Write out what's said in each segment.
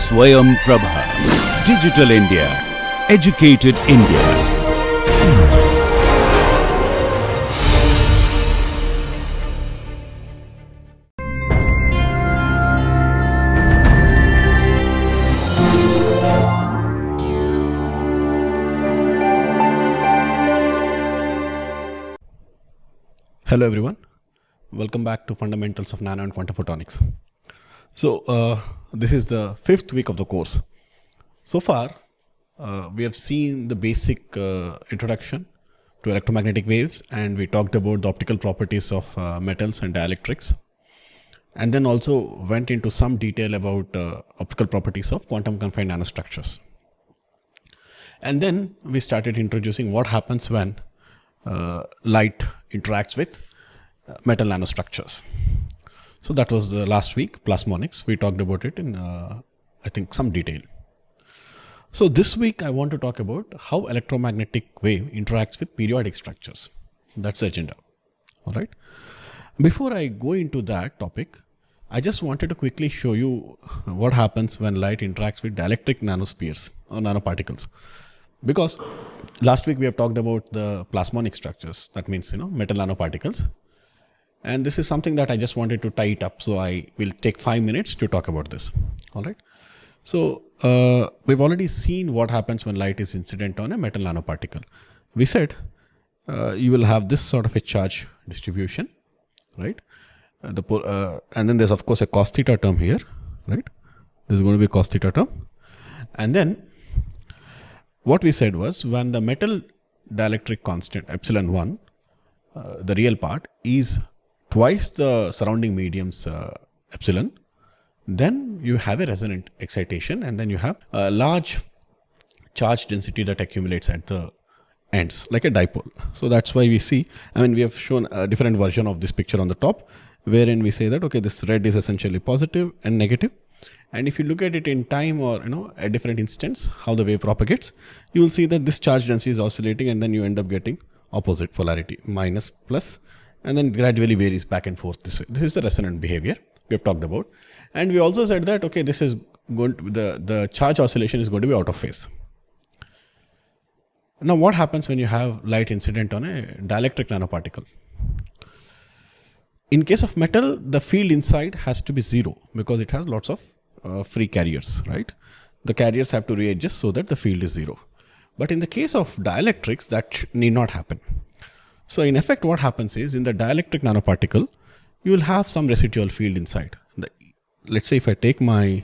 Swayam Prabha. Digital India. Educated India. Hello everyone, welcome back to Fundamentals of Nano and Quantum Photonics. So this is the 5th week of the course. So far we have seen the basic introduction to electromagnetic waves, and we talked about the optical properties of metals and dielectrics, and then also went into some detail about optical properties of quantum confined nanostructures. And then we started introducing what happens when light interacts with metal nanostructures. So that was the last week, plasmonics. We talked about it in I think some detail. So this week I want to talk about how electromagnetic wave interacts with periodic structures. That's the agenda. All right. Before I go into that topic, I just wanted to quickly show you what happens when light interacts with dielectric nanospheres or nanoparticles. Because last week we have talked about the plasmonic structures, that means metal nanoparticles, and this is something that I just wanted to tie it up, so I will take 5 minutes to talk about this. All right. So we've already seen what happens when light is incident on a metal nanoparticle. We said you will have this sort of a charge distribution, right? And then there's of course a cos theta term here, right? There's going to be a cos theta term, and then what we said was when the metal dielectric constant epsilon 1, the real part, is twice the surrounding medium's epsilon, then you have a resonant excitation, and then you have a large charge density that accumulates at the ends like a dipole. So that's why we see, we have shown a different version of this picture on the top, wherein we say that okay, this red is essentially positive and negative. And if you look at it in time or at different instants, how the wave propagates, you will see that this charge density is oscillating, and then you end up getting opposite polarity, minus, plus, and then gradually varies back and forth this way. This is the resonant behavior we have talked about. And we also said that okay, this is going to be the charge oscillation is going to be out of phase. Now what happens when you have light incident on a dielectric nanoparticle? In case of metal, the field inside has to be 0 because it has lots of free carriers, right? The carriers have to readjust so that the field is 0. But in the case of dielectrics, that need not happen. So in effect, what happens is in the dielectric nanoparticle, you will have some residual field inside. Let's say if I take a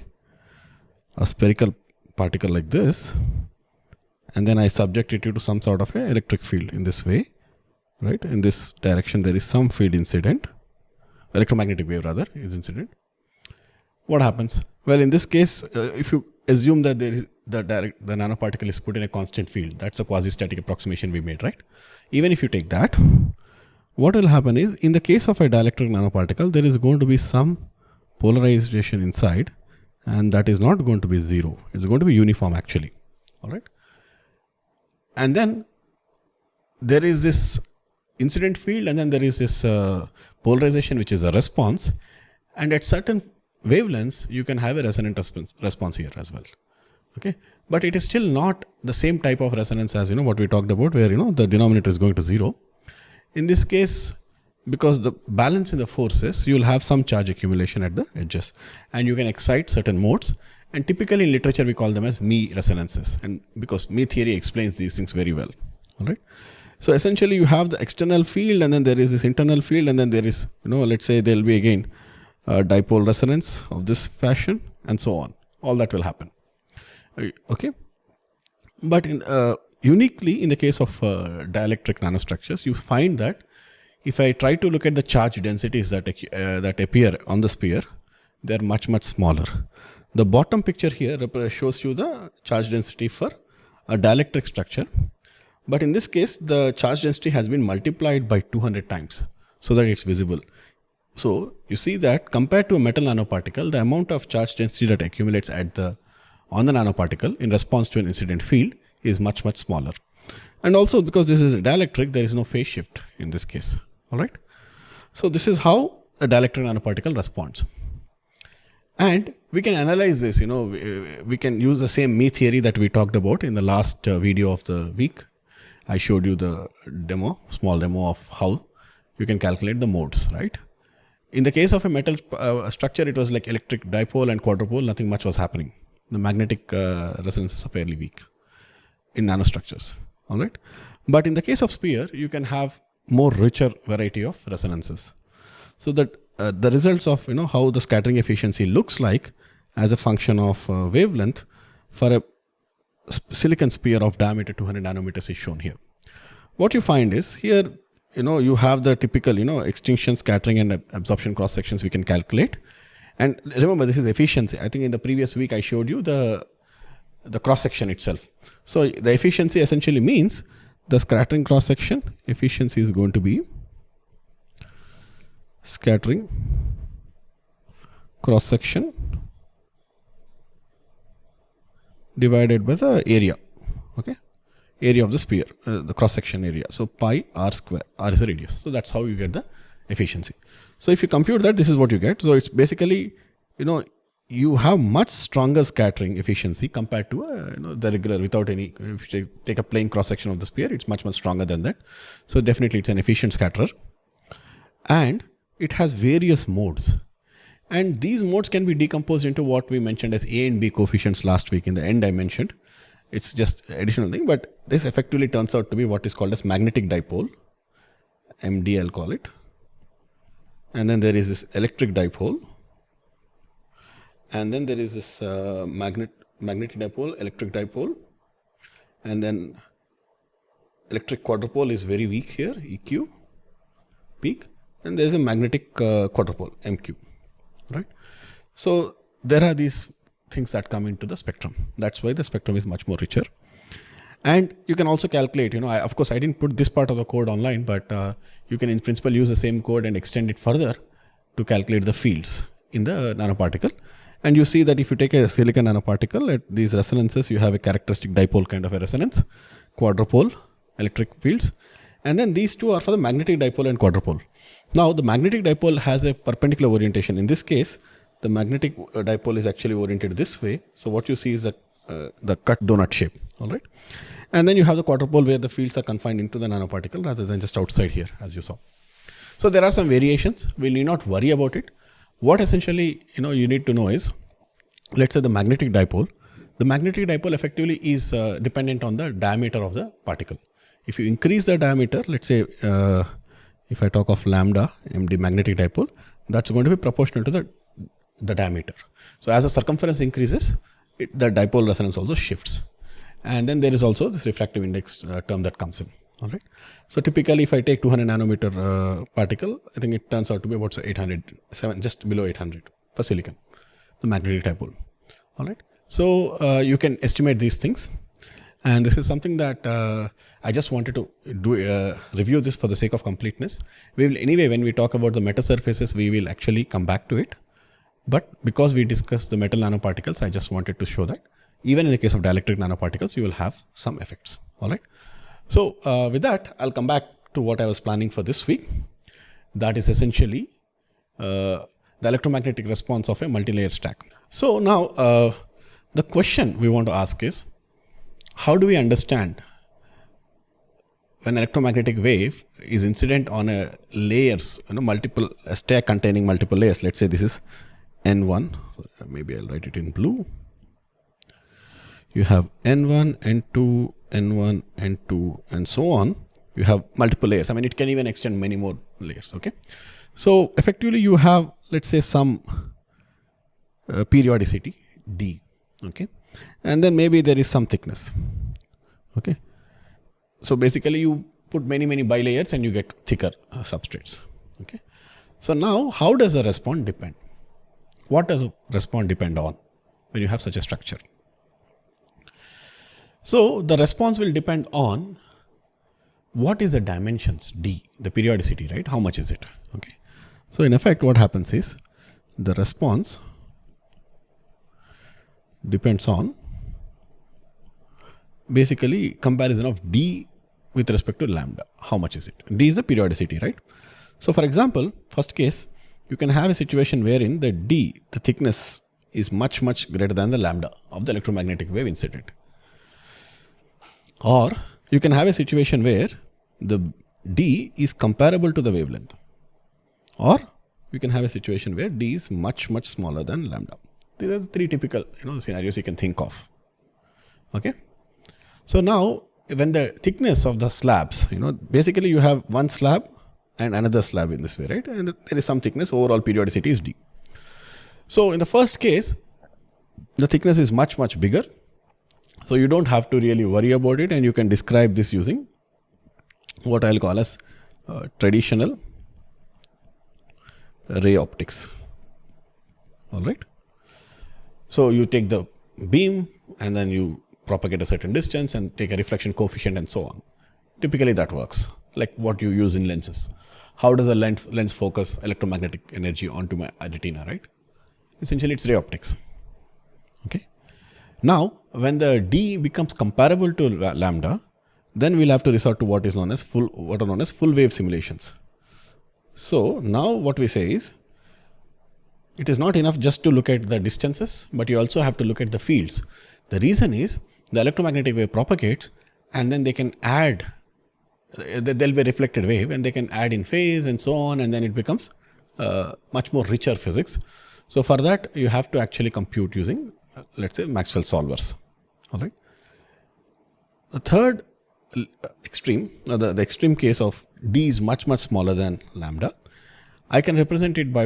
spherical particle like this, and then I subject it to some sort of a electric field in this way, right? In this direction, there is some field incident, electromagnetic wave rather is incident. What happens? Well, in this case, if you assume that the nanoparticle is put in a constant field, that's a quasi-static approximation we made, right? Even if you take that, what will happen is in the case of a dielectric nanoparticle, there is going to be some polarization inside, and that is not going to be 0. It's going to be uniform actually. All right. And then there is this incident field, and then there is this polarization, which is a response, and at certain wavelengths you can have a resonant response here as well. Okay, but it is still not the same type of resonance as what we talked about, where the denominator is going to 0. In this case, because the balance in the forces, you will have some charge accumulation at the edges, and you can excite certain modes, and typically in literature we call them as Mie resonances, and because Mie theory explains these things very well. All right. So essentially you have the external field, and then there is this internal field, and then there is, let's say there will be again dipole resonance of this fashion, and so on. All that will happen. Okay. But uniquely in the case of dielectric nanostructures, you find that if I try to look at the charge densities that appear on the sphere, they are much smaller. The bottom picture here shows you the charge density for a dielectric structure. But in this case, the charge density has been multiplied by 200 times so that it's visible. So you see that compared to a metal nanoparticle, the amount of charge density that accumulates on the nanoparticle in response to an incident field is much smaller. And also because this is a dielectric, there is no phase shift in this case. All right. So this is how a dielectric nanoparticle responds. And we can analyze this, we can use the same me theory that we talked about in the last video of the week. I showed you the small demo of how you can calculate the modes, right? In the case of a metal structure, it was like electric dipole and quadrupole, nothing much was happening. The magnetic resonances are fairly weak in nanostructures, all right? But in the case of sphere, you can have more richer variety of resonances. So that the results of how the scattering efficiency looks like as a function of wavelength for a silicon sphere of diameter 200 nanometers is shown here. What you find is here, you have the typical, extinction, scattering and absorption cross sections we can calculate. And remember, this is efficiency. I think in the previous week I showed you the cross section itself. So the efficiency essentially means the scattering cross section efficiency is going to be scattering cross section divided by the area, okay? Area of the sphere, the cross section area. So pi r square, r is the radius. So that's how you get the efficiency. So if you compute that, this is what you get. So it's basically, you have much stronger scattering efficiency compared to the regular without any. If you take a plain cross section of the sphere, it's much stronger than that. So definitely it's an efficient scatterer, and it has various modes. And these modes can be decomposed into what we mentioned as A and B coefficients last week. In the end I mentioned, it's just additional thing, but this effectively turns out to be what is called as magnetic dipole, MD I'll call it. And then there is this electric dipole. And then there is this magnetic dipole, electric dipole. And then electric quadrupole is very weak here, EQ, peak. And there is a magnetic quadrupole, MQ, right? So there are these things that come into the spectrum. That's why the spectrum is much more richer. And you can also calculate, of course I didn't put this part of the code online, but you can in principle use the same code and extend it further to calculate the fields in the nanoparticle. And you see that if you take a silicon nanoparticle at these resonances, you have a characteristic dipole kind of a resonance, quadrupole, electric fields. And then these two are for the magnetic dipole and quadrupole. Now the magnetic dipole has a perpendicular orientation. In this case, the magnetic dipole is actually oriented this way. So what you see is the cut donut shape, all right? And then you have the quadrupole where the fields are confined into the nanoparticle rather than just outside here, as you saw. So there are some variations. We need not worry about it. What essentially, you need to know is, let's say the magnetic dipole. The magnetic dipole effectively is dependent on the diameter of the particle. If you increase the diameter, let's say, if I talk of lambda, MD magnetic dipole, that's going to be proportional to the diameter. So as the circumference increases, the dipole resonance also shifts. And then there is also this refractive index term that comes in, all right? So typically if I take 200 nanometer particle, I think it turns out to be about 800, just below 800 for silicon, the magnetic dipole, all right? So you can estimate these things. And this is something that I just wanted to do review this for the sake of completeness. We will anyway, when we talk about the meta surfaces, we will actually come back to it. But because we discussed the metal nanoparticles, I just wanted to show that even in the case of dielectric nanoparticles, you will have some effects. All right. So with that, I'll come back to what I was planning for this week. That is essentially the electromagnetic response of a multi-layer stack. So now the question we want to ask is, how do we understand when electromagnetic wave is incident on a layers, a stack containing multiple layers? Let's say this is N1, so maybe I'll write it in blue. You have N1, N2, N1, N2, and so on. You have multiple layers. I mean, it can even extend many more layers, okay? So effectively you have, let's say, some periodicity, D, okay? And then maybe there is some thickness, okay? So basically you put many bilayers and you get thicker substrates, okay? So now how does the response depend? What does a response depend on when you have such a structure? So the response will depend on what is the dimensions D, the periodicity, right? How much is it? Okay. So in effect, what happens is the response depends on basically comparison of D with respect to lambda. How much is it? D is the periodicity, right? So for example, first case, you can have a situation wherein the D, the thickness is much, much greater than the lambda of the electromagnetic wave incident. Or you can have a situation where the d is comparable to the wavelength. Or you can have a situation where d is much, much smaller than lambda. These are the three typical scenarios you can think of. Okay. So now when the thickness of the slabs, basically you have one slab and another slab in this way, right? And there is some thickness, overall periodicity is d. So in the first case, the thickness is much, much bigger. So you don't have to really worry about it, and you can describe this using what I'll call as traditional ray optics. All right. So you take the beam and then you propagate a certain distance and take a reflection coefficient and so on. Typically that works, like what you use in lenses. How does a lens focus electromagnetic energy onto my retina, right? Essentially it's ray optics. Okay. Now when the d becomes comparable to lambda, then we'll have to resort to what are known as full wave simulations. So now what we say is, it is not enough just to look at the distances, but you also have to look at the fields. The reason is the electromagnetic wave propagates and then they can add, there'll be a reflected wave and they can add in phase and so on, and then it becomes much more richer physics. So for that you have to actually compute using let's say Maxwell solvers. All right. The third extreme, the extreme case of d is much, much smaller than lambda. I can represent it by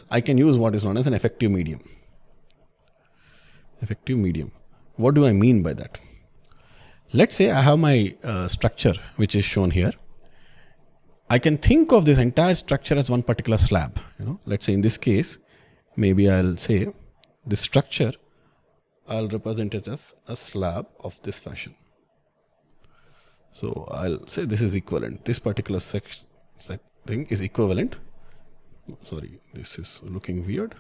I can use what is known as an effective medium. Effective medium. What do I mean by that? Let's say I have my structure which is shown here. I can think of this entire structure as one particular slab. Let's say in this case, maybe I'll say this structure, I'll represent it as a slab of this fashion. So I'll say this is equivalent. This particular thing is equivalent. Sorry, this is looking weird.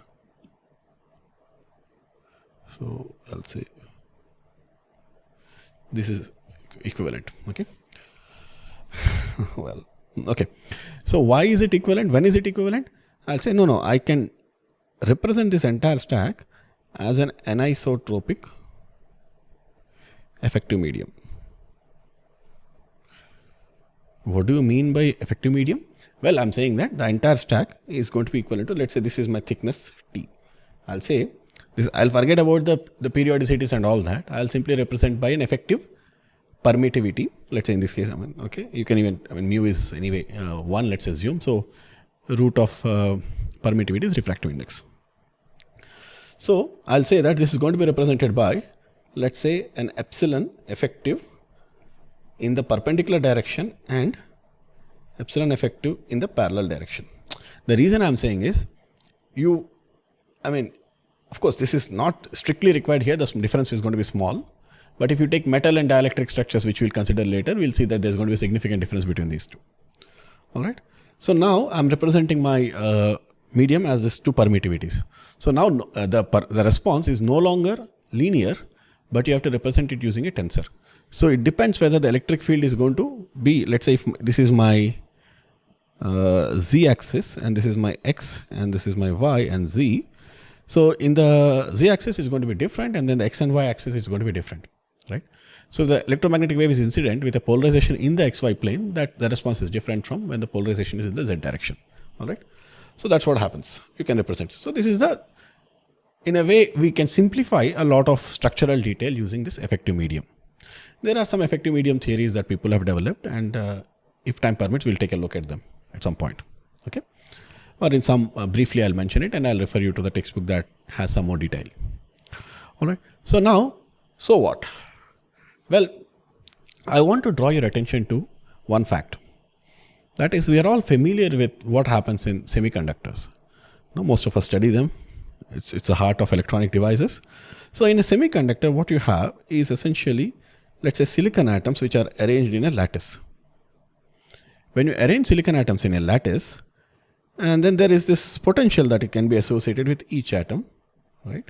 So I'll say this is equivalent. Okay. Well, okay. So why is it equivalent? When is it equivalent? I'll say no, I can represent this entire stack as an anisotropic effective medium. What do you mean by effective medium? Well, I'm saying that the entire stack is going to be equivalent to, let's say this is my thickness T. I'll say this, I'll forget about the periodicities and all that. I'll simply represent by an effective permittivity. Let's say in this case, okay, you can even, mu is anyway 1, let's assume. So root of permittivity is refractive index. So I'll say that this is going to be represented by, let's say, an epsilon effective in the perpendicular direction and epsilon effective in the parallel direction. The reason I'm saying is, of course, this is not strictly required here. The difference is going to be small. But if you take metal and dielectric structures, which we'll consider later, we'll see that there's going to be a significant difference between these two. All right. So now I'm representing my medium as these two permittivities. So now the response is no longer linear, but you have to represent it using a tensor. So it depends whether the electric field is going to be, let's say if this is my z axis and this is my x and this is my y and z. So in the z axis is going to be different, and then the x and y axis is going to be different, right? So the electromagnetic wave is incident with a polarization in the xy plane, that the response is different from when the polarization is in the z direction. All right. So that's what happens. You can represent. So this is in a way, we can simplify a lot of structural detail using this effective medium. There are some effective medium theories that people have developed, and if time permits, we'll take a look at them at some point. Okay. Or in some, briefly I'll mention it and I'll refer you to the textbook that has some more detail. All right. So now, so what? Well, I want to draw your attention to one fact. That is, we are all familiar with what happens in semiconductors. Most of us study them. It's the heart of electronic devices. So in a semiconductor, what you have is essentially, let's say, silicon atoms which are arranged in a lattice. When you arrange silicon atoms in a lattice, and then there is this potential that it can be associated with each atom, right?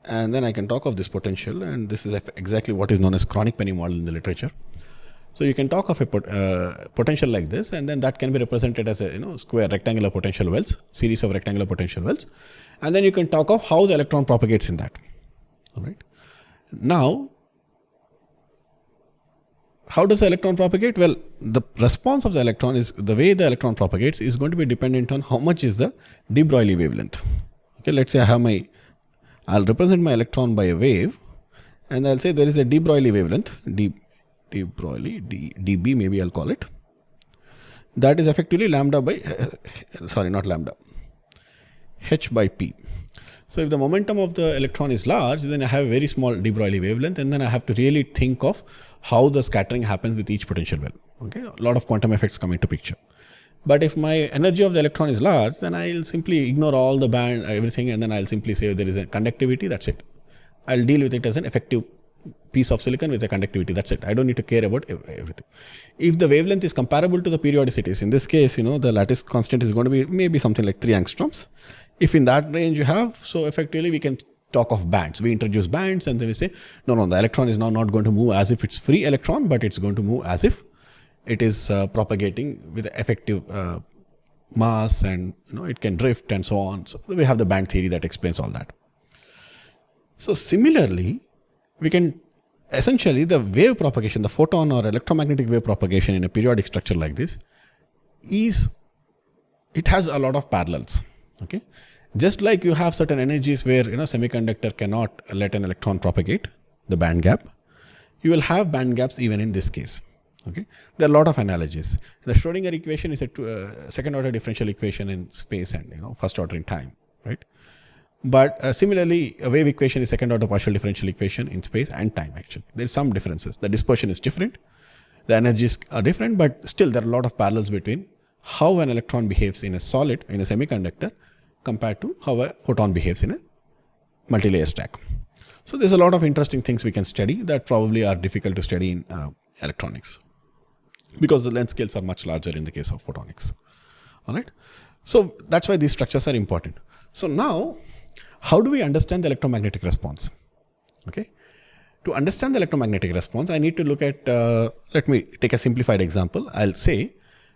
And then I can talk of this potential, and this is exactly what is known as chronic Penny model in the literature. So you can talk of a potential like this, and then that can be represented as a square rectangular potential wells, series of rectangular potential wells, and then you can talk of how the electron propagates in that. All right. Now, how does the electron propagate? Well, the response of the electron is the way the electron propagates is going to be dependent on how much is the de Broglie wavelength. Okay, let's say I'll represent my electron by a wave, and I'll say there is a de Broglie wavelength, de Broglie, dB maybe I'll call it. That is effectively lambda by, not lambda, h by p. So if the momentum of the electron is large, then I have a very small de Broglie wavelength, and then I have to really think of how the scattering happens with each potential well. Okay, a lot of quantum effects come into picture. But if my energy of the electron is large, then I'll simply ignore all the band, everything, and then I'll simply say there is a conductivity, that's it. I'll deal with it as an effective piece of silicon with a conductivity, that's it. I don't need to care about everything. If the wavelength is comparable to the periodicities, in this case, the lattice constant is going to be maybe something like 3 angstroms. If in that range you have, so effectively we can talk of bands. We introduce bands, and then we say, no, the electron is now not going to move as if it's free electron, but it's going to move as if it is propagating with effective mass, and it can drift and so on. So we have the band theory that explains all that. So similarly, we can essentially the wave propagation, the photon or electromagnetic wave propagation in a periodic structure like this it has a lot of parallels. Okay, just like you have certain energies where semiconductor cannot let an electron propagate, the band gap, you will have band gaps even in this case. Okay, there are a lot of analogies. The Schrodinger equation is a second order differential equation in space and first order in time, right? But similarly, a wave equation is second order partial differential equation in space and time. Actually, there is some differences. The dispersion is different, the energies are different, but still there are a lot of parallels between how an electron behaves in a solid, in a semiconductor, compared to how a photon behaves in a multilayer stack. So there's a lot of interesting things we can study that probably are difficult to study in electronics, because the length scales are much larger in the case of photonics. All right. So that's why these structures are important. So now, how do we understand the electromagnetic response? Okay. To understand the electromagnetic response, I need to look at, let me take a simplified example.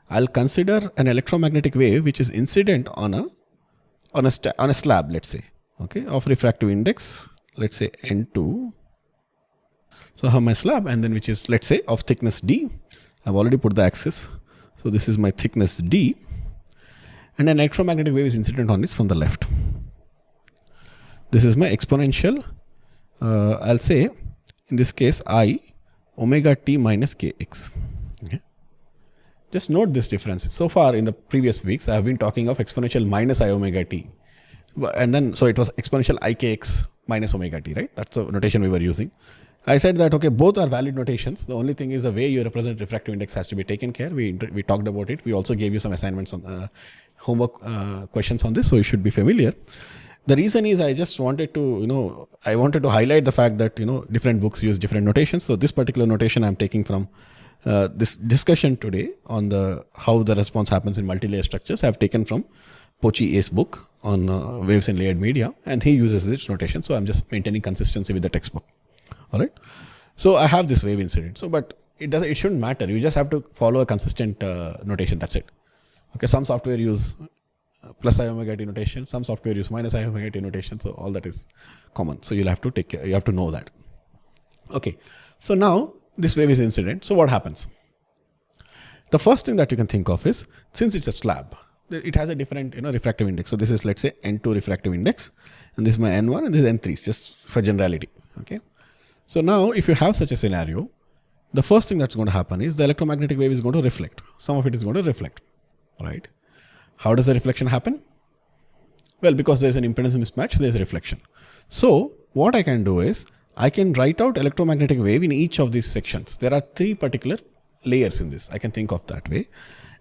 I'll consider an electromagnetic wave which is incident on a slab, let's say, okay, of refractive index, let's say N2. So I have my slab, and then which is, let's say, of thickness D. I've already put the axis. So this is my thickness D, and an electromagnetic wave is incident on this from the left. This is my exponential, I'll say, in this case, I omega t minus kx. Okay. Just note this difference. So far in the previous weeks, I have been talking of exponential minus I omega t. And then, so it was exponential ikx minus omega t, right? That's the notation we were using. I said that, okay, both are valid notations. The only thing is the way you represent refractive index has to be taken care. We talked about it. We also gave you some assignments on homework questions on this, so you should be familiar. The reason is I just wanted to, I wanted to highlight the fact that, different books use different notations. So this particular notation I'm taking from this discussion today on how the response happens in multilayer structures. I've taken from Pochi A's book on waves in layered media, and he uses this notation. So I'm just maintaining consistency with the textbook. All right. So I have this wave incident. So, but it shouldn't matter. You just have to follow a consistent notation. That's it. Okay. Some software use plus I omega t notation. Some software use minus I omega t notation. So all that is common. So you'll have to take care. You have to know that. Okay. So now this wave is incident. So what happens? The first thing that you can think of is, since it's a slab, it has a different refractive index. So this is, let's say, N2 refractive index, and this is my N1, and this is N3, just for generality. Okay. So now if you have such a scenario, the first thing that's going to happen is the electromagnetic wave is going to reflect. Some of it is going to reflect, right? How does the reflection happen? Well, because there is an impedance mismatch, there is a reflection. So what I can do is, I can write out electromagnetic wave in each of these sections. There are 3 particular layers in this. I can think of that way.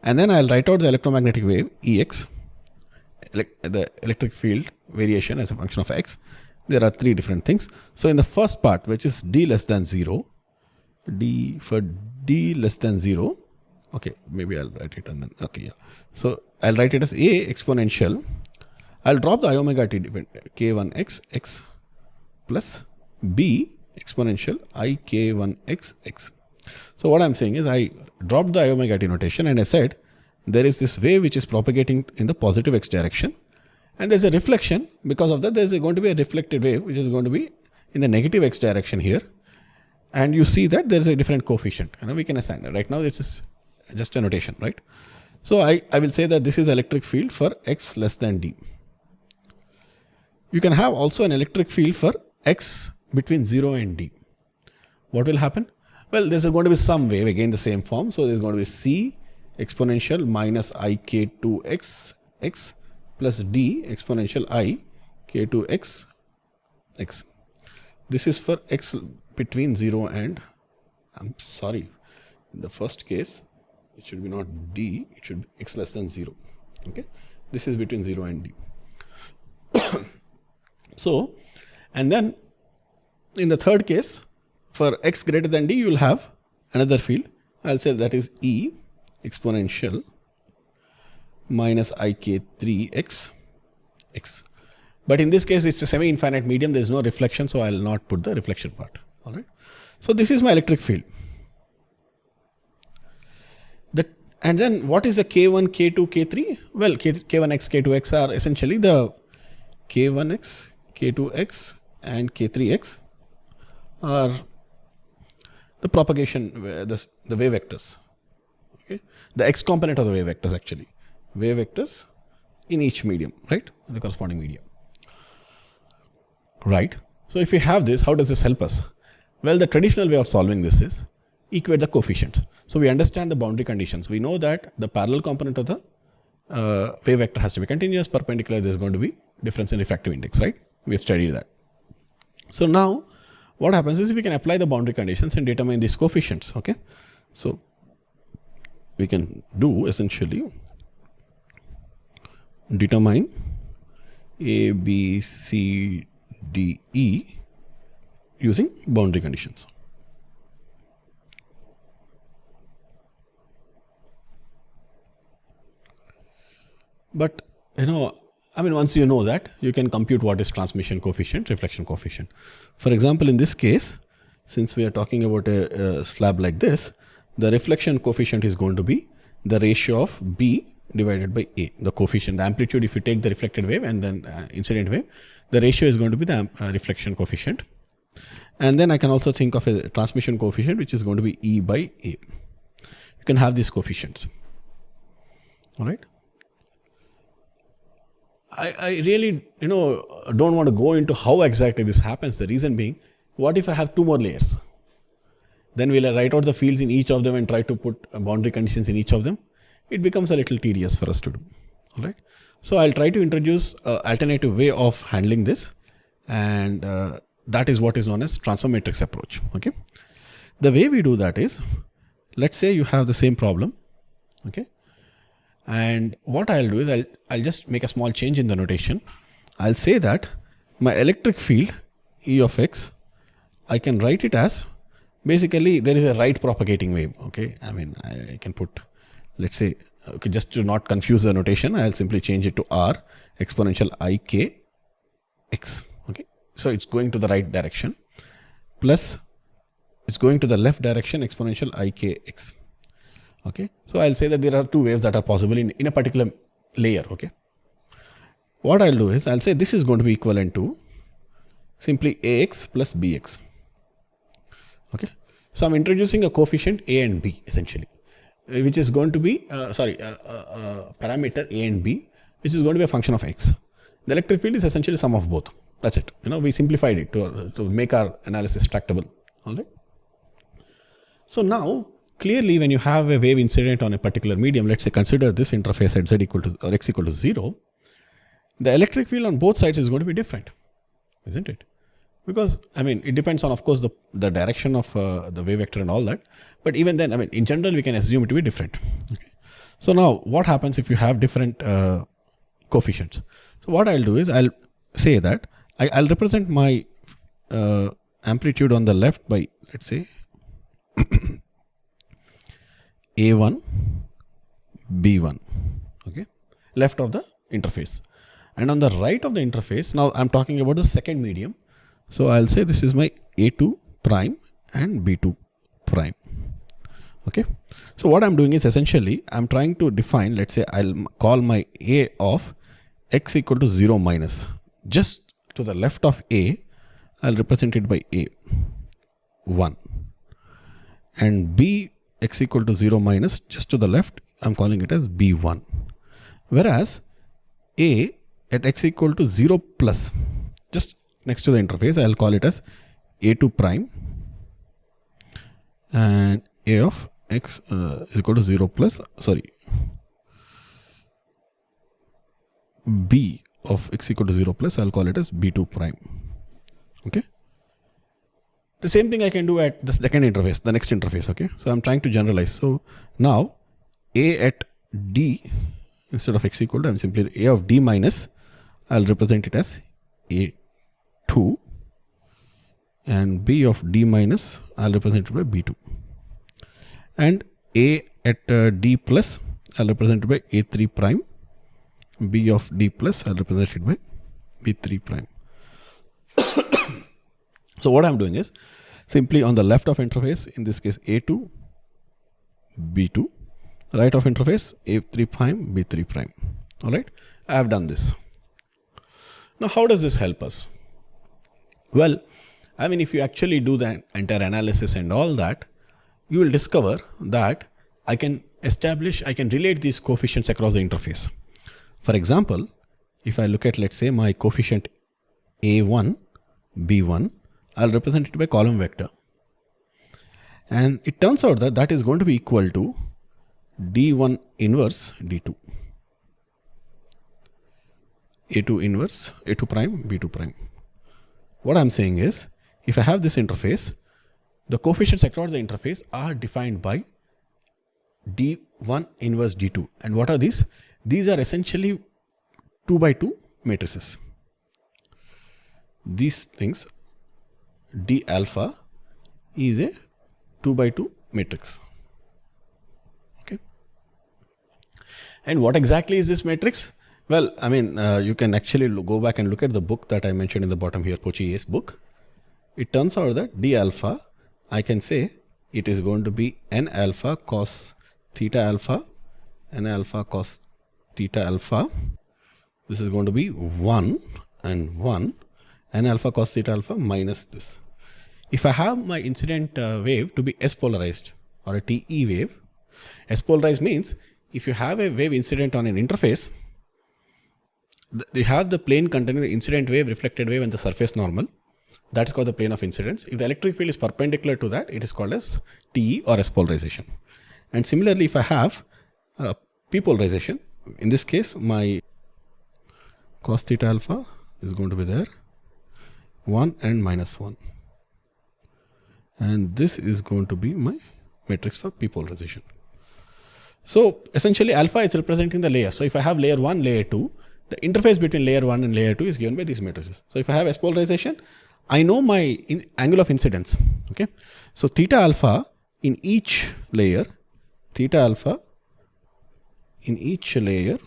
And then I'll write out the electromagnetic wave Ex, the electric field variation as a function of x. There are 3 different things. So in the first part, which is d less than 0, d for d less than 0. Okay, maybe I'll write it and then, okay, yeah. So I'll write it as a exponential. I'll drop the I omega t k1x x plus b exponential I k1x x. So what I'm saying is I dropped the I omega t notation and I said there is this wave which is propagating in the positive x direction, and there's a reflection. Because of that, there's going to be a reflected wave which is going to be in the negative x direction here, and you see that there is a different coefficient. We can assign that. Right now this is just a notation, right? So I will say that this is electric field for x less than d. You can have also an electric field for x between 0 and d. What will happen? Well, there's going to be some wave, again the same form. So there's going to be c exponential minus I k2x x plus d exponential I k2x x. This is for x between 0 and, I'm sorry, in the first case, it should be not d, it should be x less than 0. Okay, this is between 0 and d. So, and then in the third case, for x greater than d, you will have another field. I'll say that is E exponential minus ik3x x. But in this case, it's a semi-infinite medium. There is no reflection, so I will not put the reflection part. All right. So this is my electric field. And then what is the k1, k2, k3? Well, k1x, k2x are essentially the k1x, k2x and k3x are the propagation, the wave vectors. Okay, the x component of the wave vectors, actually wave vectors in each medium, right? The corresponding medium, right? So if we have this, how does this help us? Well, the traditional way of solving this is equate the coefficients. So we understand the boundary conditions. We know that the parallel component of the wave vector has to be continuous, perpendicular. There is going to be difference in refractive index, right? We have studied that. So now what happens is we can apply the boundary conditions and determine these coefficients. Okay, so we can do essentially determine A, B, C, D, E using boundary conditions. But once you know that, you can compute what is transmission coefficient, reflection coefficient. For example, in this case, since we are talking about a slab like this, the reflection coefficient is going to be the ratio of B divided by A. The coefficient, the amplitude, if you take the reflected wave and then incident wave, the ratio is going to be the reflection coefficient. And then I can also think of a transmission coefficient, which is going to be E by A. You can have these coefficients. All right. I really, don't want to go into how exactly this happens. The reason being, what if I have two more layers? Then will I write out the fields in each of them and try to put boundary conditions in each of them? It becomes a little tedious for us to do. All right. So I'll try to introduce an alternative way of handling this, and that is what is known as transform matrix approach. Okay. The way we do that is, let's say you have the same problem. Okay. And what I'll do is I'll just make a small change in the notation. I'll say that my electric field E of x, I can write it as, basically there is a right propagating wave. Okay, I can put, let's say, okay, just to not confuse the notation, I'll simply change it to R exponential ik x. Okay, so it's going to the right direction, plus it's going to the left direction exponential ik x. Okay, so I'll say that there are two waves that are possible in a particular layer. Okay, what I'll do is I'll say this is going to be equivalent to simply ax plus bx. Okay, so I'm introducing a coefficient a and b essentially, which is going to be parameter a and b, which is going to be a function of x. The electric field is essentially sum of both. That's it. We simplified it to make our analysis tractable. All right. So now, clearly, when you have a wave incident on a particular medium, let's say consider this interface at z equal to or x equal to 0, the electric field on both sides is going to be different, isn't it? Because it depends on, of course, the direction of the wave vector and all that. But even then, in general, we can assume it to be different. Okay. So now, what happens if you have different coefficients? So what I'll do is I'll say that I'll represent my amplitude on the left by, let's say, A1, B1, okay, left of the interface. And on the right of the interface, now I'm talking about the second medium. So I'll say this is my A2 prime and B2 prime. Okay. So what I'm doing is essentially I'm trying to define, let's say I'll call my A of x equal to 0 minus. Just to the left of A, I'll represent it by A 1. And B x equal to 0 minus, just to the left, I'm calling it as B1. Whereas A at x equal to 0 plus, just next to the interface, I'll call it as A2 prime, and A of x is equal to 0 plus, B of x equal to 0 plus, I'll call it as B2 prime. Okay. The same thing I can do at the second interface, the next interface. Okay. So I'm trying to generalize. So now A at D, instead of x equal to, I'm simply A of D minus, I'll represent it as A2, and B of D minus, I'll represent it by B2. And A at D plus, I'll represent it by A3 prime. B of D plus, I'll represent it by B3 prime. So what I'm doing is simply on the left of interface, in this case A2, B2, right of interface A3 prime, B3 prime. All right, I have done this. Now, how does this help us? Well, I mean, if you actually do the entire analysis and all that, you will discover that I can relate these coefficients across the interface. For example, if I look at, let's say, my coefficient A1, B1, I'll represent it by column vector. And it turns out that that is going to be equal to D1 inverse D2. A2 inverse, A2 prime, B2 prime. What I'm saying is, if I have this interface, the coefficients across the interface are defined by D1 inverse D2. And what are these? These are essentially 2 by 2 matrices. These things, D alpha is a 2 by 2 matrix. Okay. And what exactly is this matrix? Well, I mean, you can actually go back and look at the book that I mentioned in the bottom here, Pochier's book. It turns out that D alpha, I can say it is going to be N alpha cos theta alpha, N alpha cos theta alpha. This is going to be 1 and 1, N alpha cos theta alpha minus this. If I have my incident wave to be S polarized or a TE wave, S polarized means if you have a wave incident on an interface, you have the plane containing the incident wave, reflected wave, and the surface normal. That is called the plane of incidence. If the electric field is perpendicular to that, it is called as TE or S polarization. And similarly, if I have P polarization, in this case, my cos theta alpha is going to be there, 1 and minus 1. And this is going to be my matrix for P polarization. So essentially, alpha is representing the layer. So if I have layer 1, layer 2, the interface between layer 1 and layer 2 is given by these matrices. So if I have S polarization, I know my angle of incidence. Okay. So theta alpha in each layer, theta alpha in each layer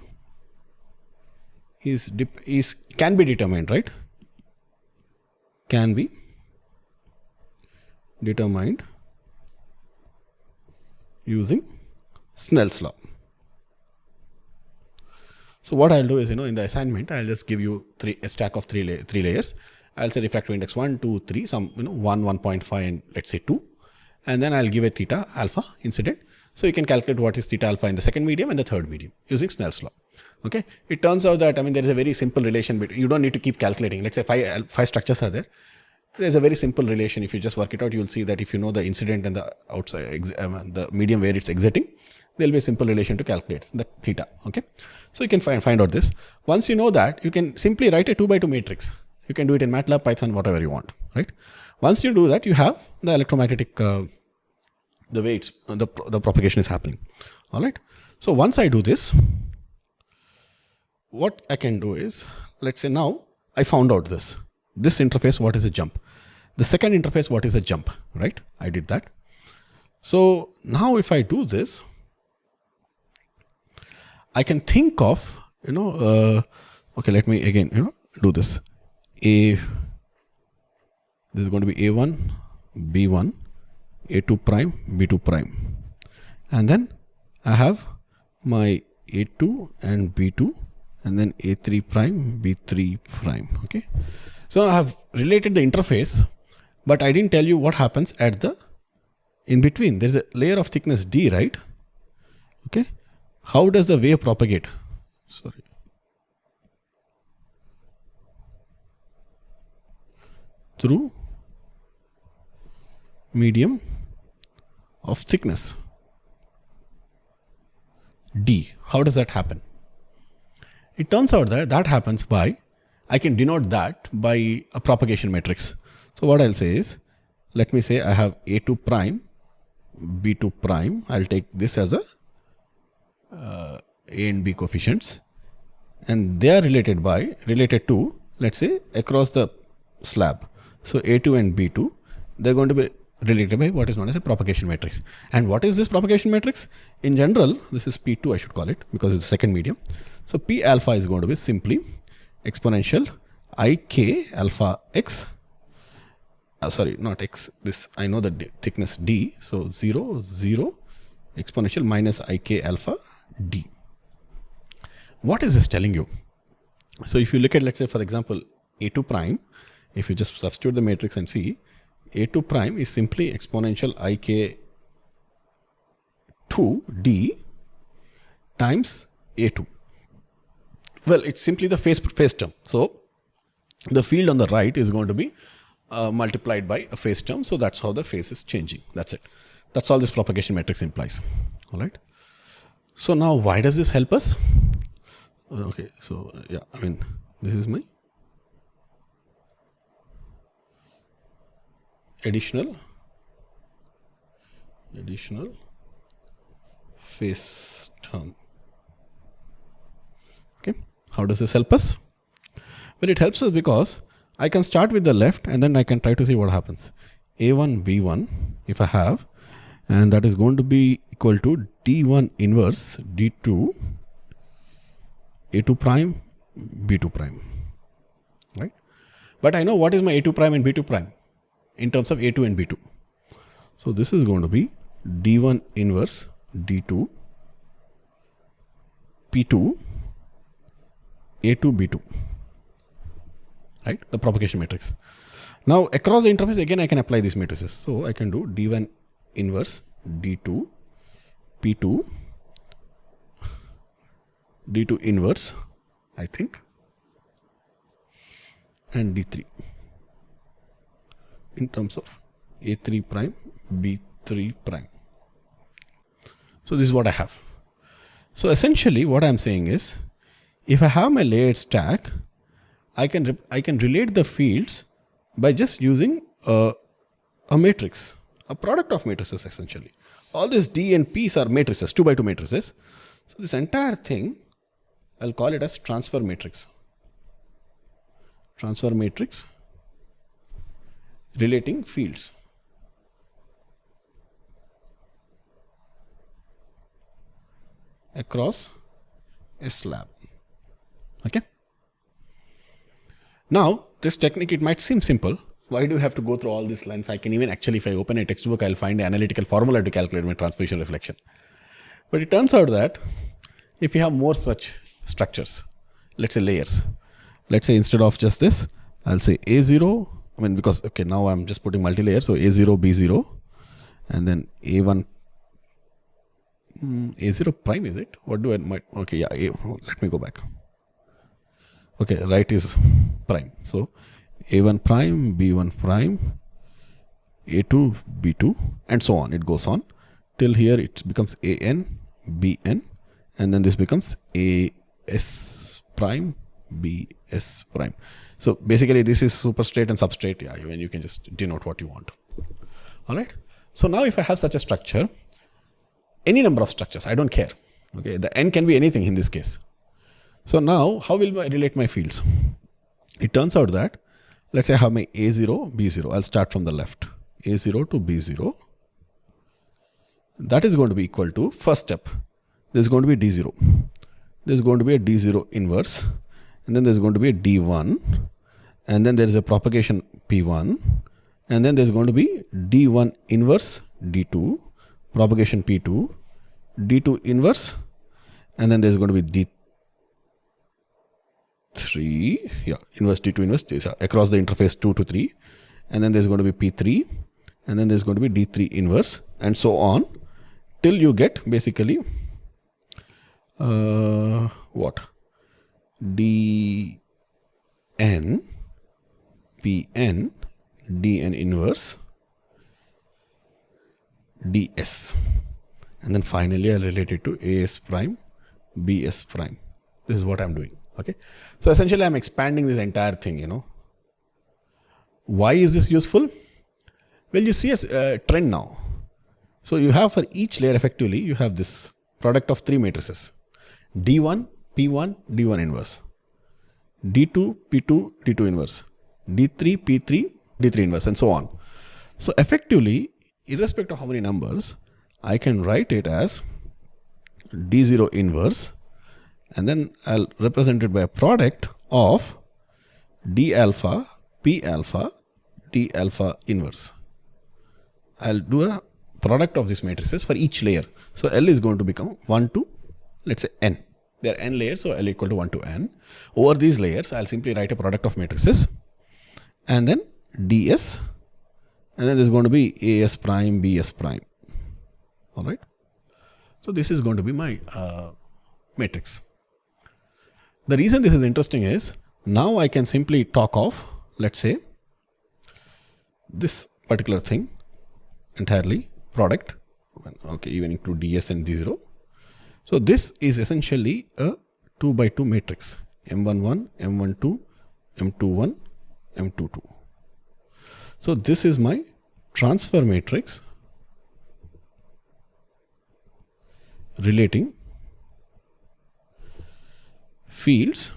can be determined, right? Can be determined using Snell's law. So what I'll do is, in the assignment, I'll just give you a stack of three layers. I'll say refractive index 1, 2, 3, some 1, 1.5, and let's say 2. And then I'll give a theta alpha incident. So you can calculate what is theta alpha in the second medium and the third medium using Snell's law. Okay. It turns out that, there is a very simple relation between, you don't need to keep calculating. Let's say five structures are there. There's a very simple relation. If you just work it out, you'll see that if you know the incident and the outside, the medium where it's exiting, there'll be a simple relation to calculate the theta. Okay. So you can find out this. Once you know that, you can simply write a 2 by 2 matrix. You can do it in MATLAB, Python, whatever you want, right? Once you do that, you have the electromagnetic, the way it's, the propagation is happening. All right. So once I do this, what I can do is, let's say now I found out this interface, what is a jump? The second interface, what is a jump, right? I did that. So now if I do this, I can think of, okay, let me again, do this. This is going to be A1, B1, A2 prime, B2 prime. and then I have my A2 and B2, and then A3 prime, B3 prime. Okay, so I have related the interface, but I didn't tell you what happens at the in between. There is a layer of thickness D, right? Okay, how does the wave propagate? Sorry. Through medium of thickness D. How does that happen? It turns out that that happens by, I can denote that by a propagation matrix. So what I'll say is, let me say I have A2 prime, B2 prime. I'll take this as a A and B coefficients, and they are related to, let's say, across the slab. So A2 and B2, they're going to be related by what is known as a propagation matrix. And what is this propagation matrix? In general, this is P2, I should call it, because it's the second medium. So P alpha is going to be simply exponential ik alpha x. Sorry, not x. This I know the thickness D. So 0, 0 exponential minus ik alpha D. What is this telling you? So if you look at, let's say, for example, A2 prime, if you just substitute the matrix and see, A2 prime is simply exponential ik 2D times A2. Well, it's simply the phase term. So the field on the right is going to be multiplied by a phase term. So that's how the phase is changing. That's it. That's all this propagation matrix implies. All right. So now why does this help us? Okay. So yeah, I mean, this is my additional phase term. Okay, how does this help us? Well, it helps us because I can start with the left and then I can try to see what happens. A1 B1 if I have, and that is going to be equal to D1 inverse D2 A2 prime B2 prime, right? But I know what is my A2 prime and B2 prime in terms of A2 and B2. So this is going to be D1 inverse D2 P2 A2 B2, right? The propagation matrix. Now across the interface again I can apply these matrices. So I can do D1 inverse D2 P2 D2 inverse, I think, and D3 in terms of A3 prime B3 prime. So this is what I have. So essentially what I'm saying is, if I have my layered stack, I can relate the fields by just using a matrix, a product of matrices essentially. All these D and P's are matrices, 2 by 2 matrices. So this entire thing, I'll call it as transfer matrix. Transfer matrix relating fields. Across a slab. Okay. Now this technique, it might seem simple. Why do you have to go through all these lines? I can even actually, if I open a textbook, I'll find an analytical formula to calculate my transmission reflection. But it turns out that if you have more such structures, let's say layers, let's say instead of just this, I'll say A0, I mean, because, okay, now I'm just putting multi-layer. So A0, B0, and then A1, A0 prime, is it? What do I, okay, yeah, let me go back. Okay, right is prime. So A1 prime, B1 prime, A2, B2, and so on. It goes on till here it becomes AN, BN, and then this becomes AS prime, BS prime. So basically this is superstrate and substrate. Yeah, even you can just denote what you want. All right. So now if I have such a structure, any number of structures, I don't care. Okay, the N can be anything in this case. So now how will I relate my fields? It turns out that, let's say I have my A0, B0. I'll start from the left. A0 to B0. That is going to be equal to, first step, there's going to be D0. There's going to be a D0 inverse. And then there's going to be a D1. And then there is a propagation P1. And then there's going to be D1 inverse D2. Propagation P2. D2 inverse, and then there's going to be D3, inverse D2 inverse across the interface 2 to 3, and then there's going to be P3, and then there's going to be D3 inverse, and so on till you get basically what? Dn, Pn, Dn inverse, ds, and then finally I'll relate it to as prime, bs prime. This is what I'm doing. Okay, so essentially I'm expanding this entire thing. Why is this useful? Well, you see a trend now. So you have for each layer effectively you have this product of three matrices: D1, P1, D1 inverse, D2, P2, D2 inverse, D3, P3, D3 inverse, and so on. So effectively, irrespective of how many numbers, I can write it as D0 inverse, and then I'll represent it by a product of D alpha, P alpha, D alpha inverse. I'll do a product of these matrices for each layer. So L is going to become 1 to, let's say, n. There are n layers, so L equal to 1 to n. Over these layers, I'll simply write a product of matrices, and then ds, and then there's going to be as prime, bs prime. All right. So this is going to be my matrix. The reason this is interesting is now I can simply talk of, let's say, this particular thing entirely product. Okay, even include ds and d0. So this is essentially a 2 by 2 matrix: M11, M12, M21, M22. So this is my transfer matrix relating fields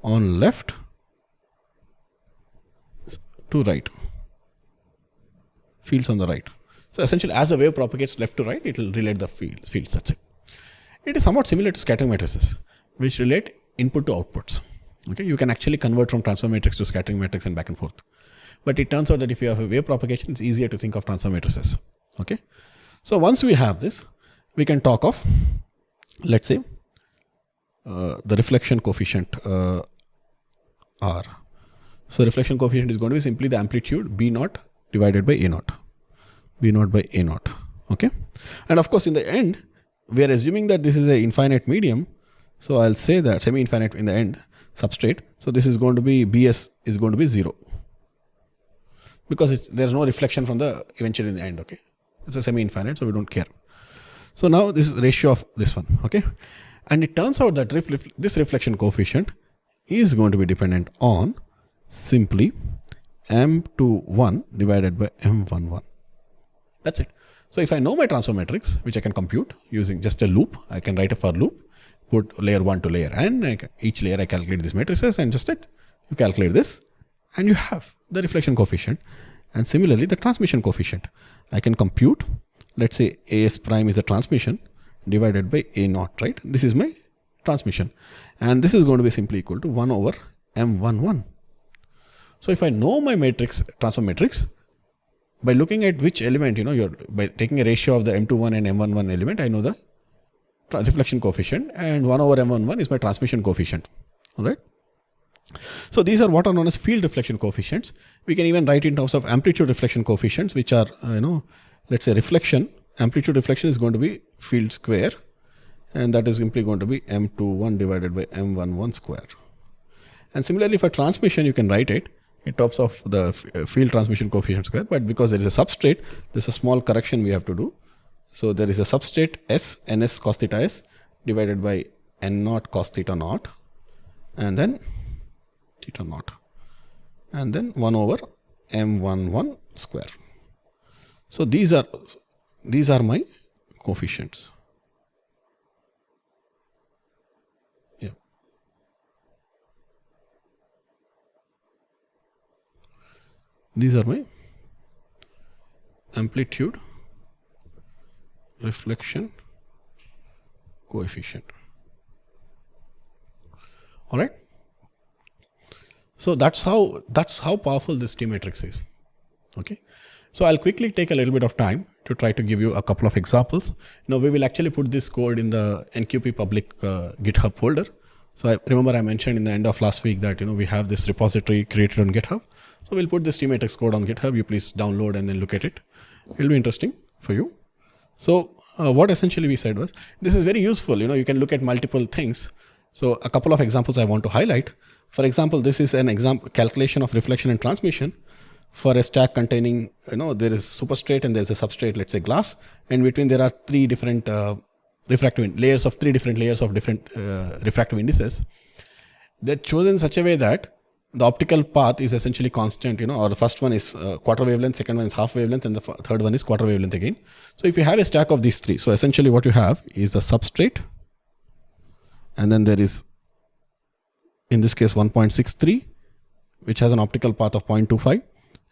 on left to right, fields on the right. So essentially, as the wave propagates left to right, it will relate the fields. That's it. It is somewhat similar to scattering matrices, which relate input to outputs. Okay, you can actually convert from transfer matrix to scattering matrix and back and forth. But it turns out that if you have a wave propagation, it's easier to think of transfer matrices. Okay, so once we have this, we can talk of, let's say, the reflection coefficient R. So reflection coefficient is going to be simply the amplitude B naught divided by A naught. B naught by A naught. Okay. And of course, in the end, we are assuming that this is an infinite medium. So I'll say that semi-infinite in the end substrate. So this is going to be Bs is going to be 0 because there's no reflection from the eventually in the end. Okay. It's a semi-infinite, so we don't care. So now this is the ratio of this one. Okay. And it turns out that this reflection coefficient is going to be dependent on simply M21 divided by M11. That's it. So if I know my transfer matrix, which I can compute using just a loop, I can write a for loop, put layer 1 to layer n, each layer I calculate these matrices, and just it, you calculate this, and you have the reflection coefficient. And similarly, the transmission coefficient, I can compute, let's say As prime is the transmission divided by A naught, right? This is my transmission. And this is going to be simply equal to 1 over M11. So if I know my matrix, transfer matrix, by looking at which element, by taking a ratio of the M21 and M11 element, I know the reflection coefficient, and 1 over M11 is my transmission coefficient. All right. So these are what are known as field reflection coefficients. We can even write in terms of amplitude reflection coefficients, which are, let's say reflection, amplitude reflection is going to be field square, and that is simply going to be M21 divided by M11 square. And similarly for transmission, you can write it in terms of the field transmission coefficient square, but because there is a substrate, there's a small correction we have to do. So there is a substrate S, ns cos theta s divided by n naught cos theta naught, and then theta naught, and then 1 over M11 square. So these are my coefficients. Yeah. These are my amplitude reflection coefficient. All right. So that's how powerful this T matrix is. Okay. So I'll quickly take a little bit of time to try to give you a couple of examples. Now we will actually put this code in the NQP public GitHub folder. So I remember I mentioned in the end of last week that we have this repository created on GitHub. So we'll put this T-matrix code on GitHub. You please download and then look at it. It'll be interesting for you. So what essentially we said was, this is very useful. You can look at multiple things. So a couple of examples I want to highlight. For example, this is an example calculation of reflection and transmission for a stack containing, there is superstrate and there's a substrate, let's say glass, and between there are three different refractive layers of different refractive indices. They're chosen in such a way that the optical path is essentially constant, or the first one is quarter wavelength, second one is half wavelength, and the third one is quarter wavelength again. So if you have a stack of these three, so essentially what you have is the substrate, and then there is, in this case, 1.63, which has an optical path of 0.25,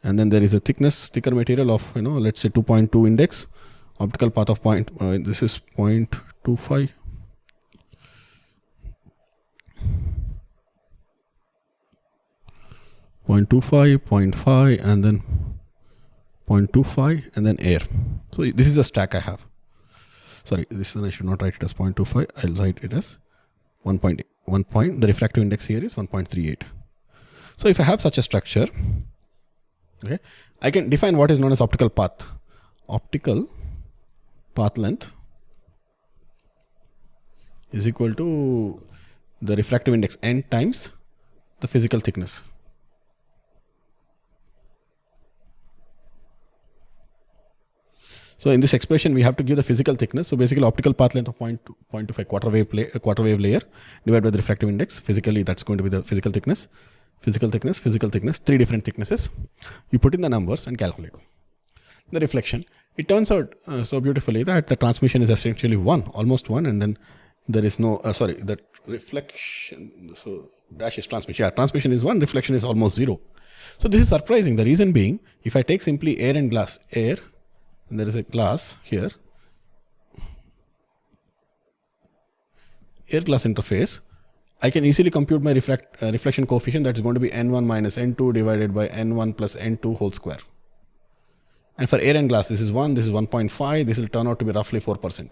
and then there is a thicker material of, let's say 2.2 index, optical path of this is 0.25. 0.25, 0.5, and then 0.25, and then air. So this is the stack I have. Sorry, this one I should not write it as 0.25. I'll write it as 1.8. The refractive index here is 1.38. So if I have such a structure, okay, I can define what is known as optical path. Optical path length is equal to the refractive index n times the physical thickness. So in this expression, we have to give the physical thickness. So basically, optical path length of 0.25 quarter wave layer divided by the refractive index. Physically, that's going to be the physical thickness, physical thickness, physical thickness, three different thicknesses. You put in the numbers and calculate the reflection. It turns out so beautifully that the transmission is essentially 1, almost 1, and then there is no, the reflection, so dash is transmission. Yeah, transmission is 1, reflection is almost 0. So this is surprising. The reason being, if I take simply air and glass, air, and there is a glass here, air glass interface, I can easily compute my reflection coefficient. That's going to be n1 minus n2 divided by n1 plus n2 whole square. And for air and glass, this is 1, this is 1.5, this will turn out to be roughly 4%.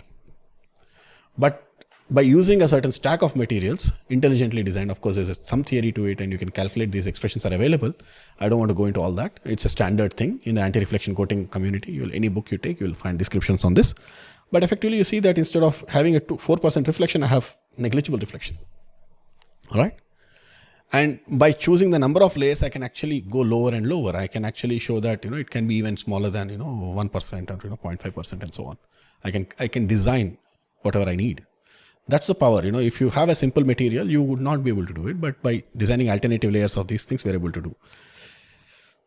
But by using a certain stack of materials, intelligently designed, of course, there's some theory to it and you can calculate, these expressions are available. I don't want to go into all that. It's a standard thing in the anti-reflection coating community. Any book you take, you'll find descriptions on this. But effectively, you see that instead of having a 4% reflection, I have negligible reflection. All right. And by choosing the number of layers, I can actually go lower and lower. I can actually show that, it can be even smaller than, 1% or 0.5% and so on. I can design whatever I need. That's the power. If you have a simple material, you would not be able to do it. But by designing alternative layers of these things, we're able to do.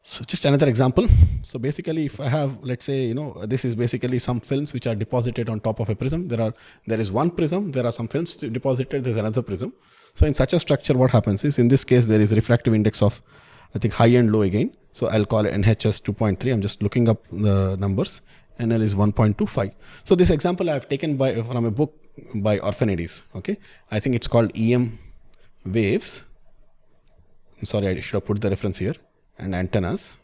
So just another example. So basically, if I have, let's say, this is basically some films which are deposited on top of a prism. There is one prism. There are some films deposited. There's another prism. So in such a structure, what happens is, in this case, there is a refractive index of, I think, high and low again. So I'll call it NHS 2.3. I'm just looking up the numbers. NL is 1.25. So this example I have taken from a book by Orphanides. Okay, I think it's called EM waves. I'm sorry, I should have put the reference here. And antennas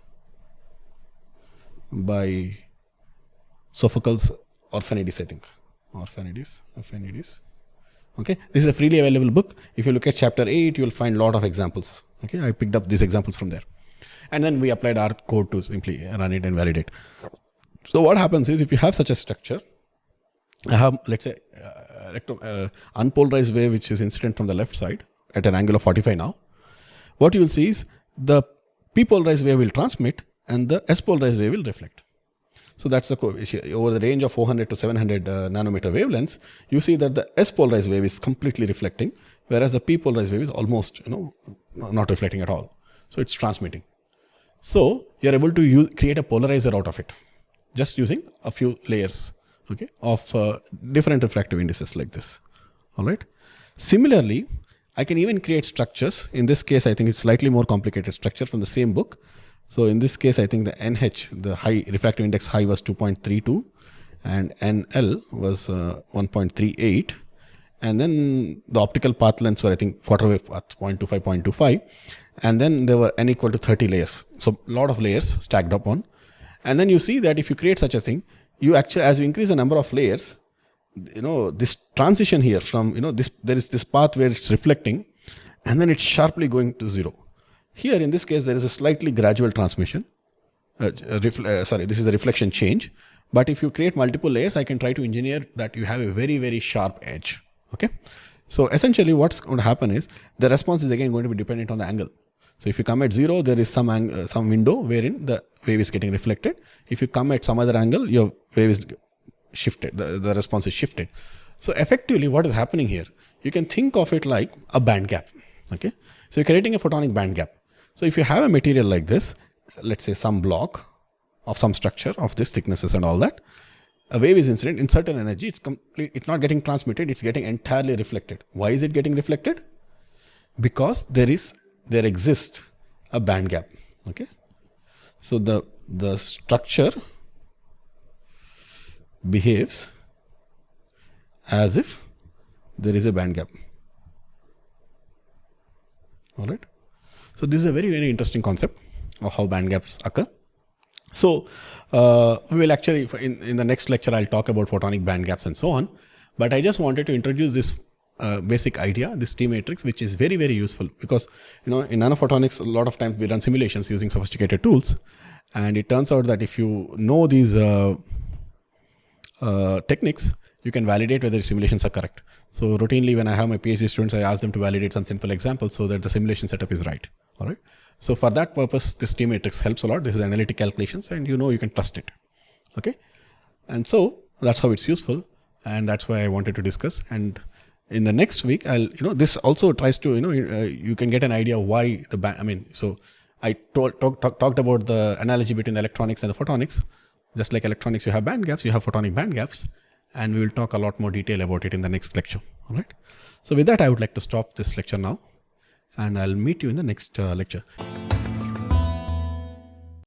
by Sophocles Orphanides, I think. Orphanides. Okay, this is a freely available book. If you look at chapter 8, you will find a lot of examples. Okay, I picked up these examples from there. And then we applied our code to simply run it and validate. So what happens is, if you have such a structure, I have, let's say, unpolarized wave which is incident from the left side at an angle of 45 now. What you will see is the p-polarized wave will transmit and the s-polarized wave will reflect. So that's the over the range of 400 to 700 nanometer wavelengths, you see that the s-polarized wave is completely reflecting, whereas the p-polarized wave is almost not reflecting at all. So it's transmitting. So you're able to create a polarizer out of it, just using a few layers, okay, of different refractive indices like this. All right. Similarly, I can even create structures. In this case, I think it's slightly more complicated structure from the same book. So in this case, I think the NH, the high refractive index high was 2.32 and NL was 1.38. And then the optical path lengths were, I think, quarter wave path 0.25, 0.25. And then there were n equal to 30 layers. So a lot of layers stacked up on. And then you see that if you create such a thing, you actually, as you increase the number of layers, this transition here from, there is this path where it's reflecting and then it's sharply going to 0. Here in this case, there is a slightly gradual transmission. This is the reflection change. But if you create multiple layers, I can try to engineer that you have a very, very sharp edge. Okay. So essentially what's going to happen is the response is again going to be dependent on the angle. So if you come at 0, there is some window wherein the wave is getting reflected. If you come at some other angle, your wave is shifted, the response is shifted. So effectively what is happening here, you can think of it like a band gap. Okay. So you're creating a photonic band gap. So if you have a material like this, let's say some block of some structure of this thicknesses and all that, a wave is incident in certain energy, it's not getting transmitted, it's getting entirely reflected. Why is it getting reflected? Because there exists a band gap. Okay. So the structure behaves as if there is a band gap. All right. So this is a very, very interesting concept of how band gaps occur. So we will actually, in the next lecture, I'll talk about photonic band gaps and so on. But I just wanted to introduce this basic idea, this T matrix, which is very, very useful because, in nanophotonics, a lot of times we run simulations using sophisticated tools. And it turns out that if you know these techniques, you can validate whether the simulations are correct. So routinely when I have my PhD students, I ask them to validate some simple examples so that the simulation setup is right. All right. So for that purpose, this T matrix helps a lot. This is analytic calculations and you can trust it. Okay. And so that's how it's useful. And that's why I wanted to discuss. And in the next week, this also tries to, you can get an idea why so I talked about the analogy between the electronics and the photonics. Just like electronics, you have band gaps, you have photonic band gaps. And we will talk a lot more detail about it in the next lecture. All right. So with that, I would like to stop this lecture now. And I'll meet you in the next lecture.